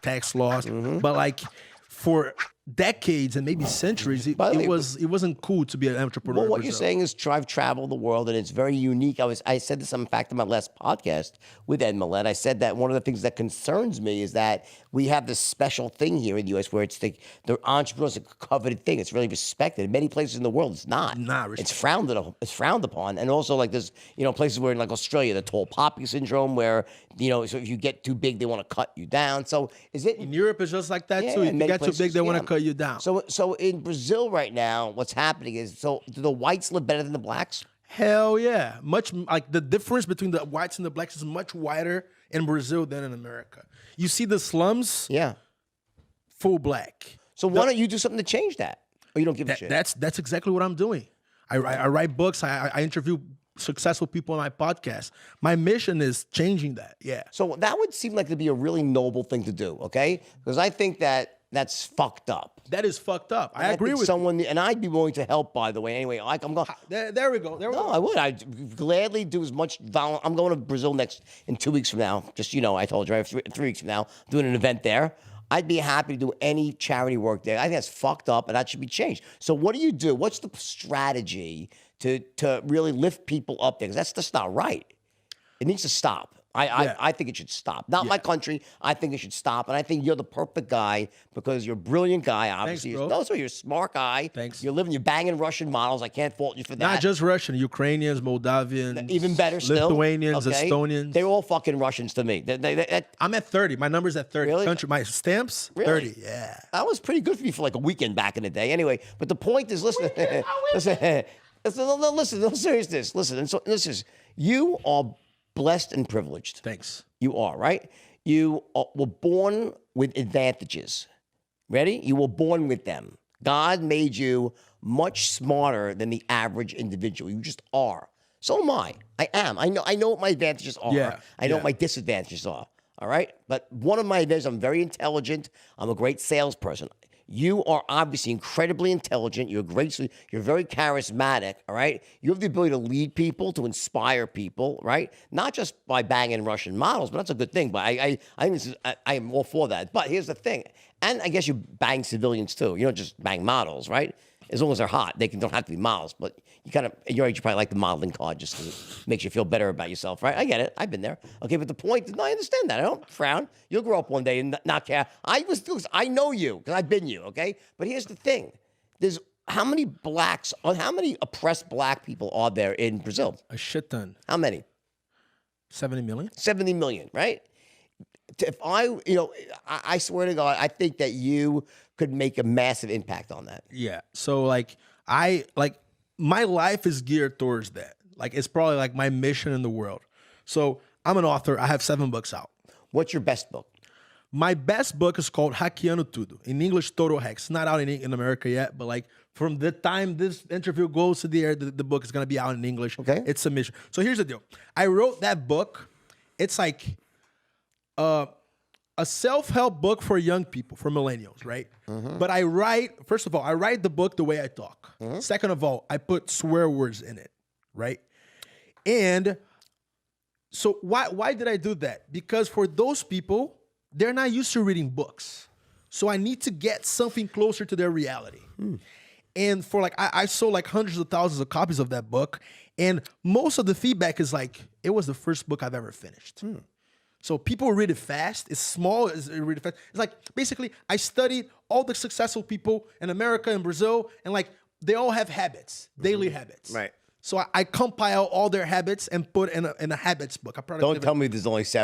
tax laws, but like for decades and maybe centuries, it wasn't cool to be an entrepreneur. Well, what you're saying is I've traveled the world and it's very unique. I said this, in fact, in my last podcast with Ed Millett. I said that one of the things that concerns me is that we have this special thing here in the U.S. where it's the entrepreneurs, a coveted thing. It's really respected. In many places in the world, it's not. It's frowned upon. And also, like, there's places where in like Australia, the tall poppy syndrome, where so if you get too big, they want to cut you down. So is it in Europe? It's just like that too. If you get too big, they want to cut you down. So in Brazil right now, what's happening is, do the whites live better than the blacks? Hell yeah. Much like the difference between the whites and the blacks is much wider in Brazil than in America. You see the slums? Yeah. Full black. So why don't you do something to change that? Or you don't give a shit? That's exactly what I'm doing. I write books. I interview successful people on my podcast. My mission is changing that. Yeah. So that would seem like to be a really noble thing to do, okay? Because I think that's fucked up. That is fucked up. I agree with someone, and I'd be willing to help, by the way. Anyway, like I'm going. There we go. No, I would. I'd gladly do as much. I'm going to Brazil in 2 weeks from now. Just I told you, I have 3 weeks from now, doing an event there. I'd be happy to do any charity work there. I think that's fucked up, and that should be changed. So what do you do? What's the strategy to really lift people up there? Because that's just not right. It needs to stop. I think it should stop. Not my country. I think it should stop. And I think you're the perfect guy because you're a brilliant guy, obviously. Thanks, bro. Also, you're a smart guy. Thanks. You're banging Russian models. I can't fault you for that. Not just Russian, Ukrainians, Moldavians. Even better still. Lithuanians, Estonians. They're all fucking Russians to me. I'm at 30. My number's at 30. Really? My stamps, really? 30. Yeah. That was pretty good for you for like a weekend back in the day. Anyway, but the point is, listen. Listen, no seriousness. Listen, and so this is, you are blessed and privileged. Thanks. You are, right? You were born with advantages. Ready? You were born with them. God made you much smarter than the average individual. You just are. So am I. I am. I know what my advantages are. Yeah. I know what my disadvantages are. All right? But one of my advantages, I'm very intelligent. I'm a great salesperson. You are obviously incredibly intelligent. You're great. You're very charismatic, all right? You have the ability to lead people, to inspire people, right? Not just by banging Russian models, but that's a good thing. But I think I am all for that. But here's the thing. And I guess you bang civilians too. You don't just bang models, right? As long as they're hot, they don't have to be models. But you kind of, at your age, you probably like the modeling card just because it makes you feel better about yourself, right? I get it. I've been there. Okay, but the point is, no, I understand that. I don't frown. You'll grow up one day and not care. I know you because I've been you, okay? But here's the thing. There's how many oppressed black people are there in Brazil? A shit ton. How many? 70 million. 70 million, right? If I swear to God, I think that you could make a massive impact on that. Yeah. So my life is geared towards that. Like it's probably like my mission in the world. So I'm an author. I have 7 books out. What's your best book? My best book is called Hackeando Tudo. In English, Total Hacks. It's not out in America yet, but like from the time this interview goes to the air, the book is going to be out in English. Okay. It's a mission. So here's the deal. I wrote that book. It's like a self-help book for young people, for millennials, right? But first of all, I write the book the way I talk. Second of all, I put swear words in it, right? And so why did I do that? Because for those people, they're not used to reading books. So I need to get something closer to their reality. And for I sold like hundreds of thousands of copies of that book. And most of the feedback is like, it was the first book I've ever finished. So people read it fast. It's small. It's read it fast. It's like basically I studied all the successful people in America and Brazil, and like they all have habits, daily habits. Right. So I compile all their habits and put in a habits book. Don't tell me there's only 7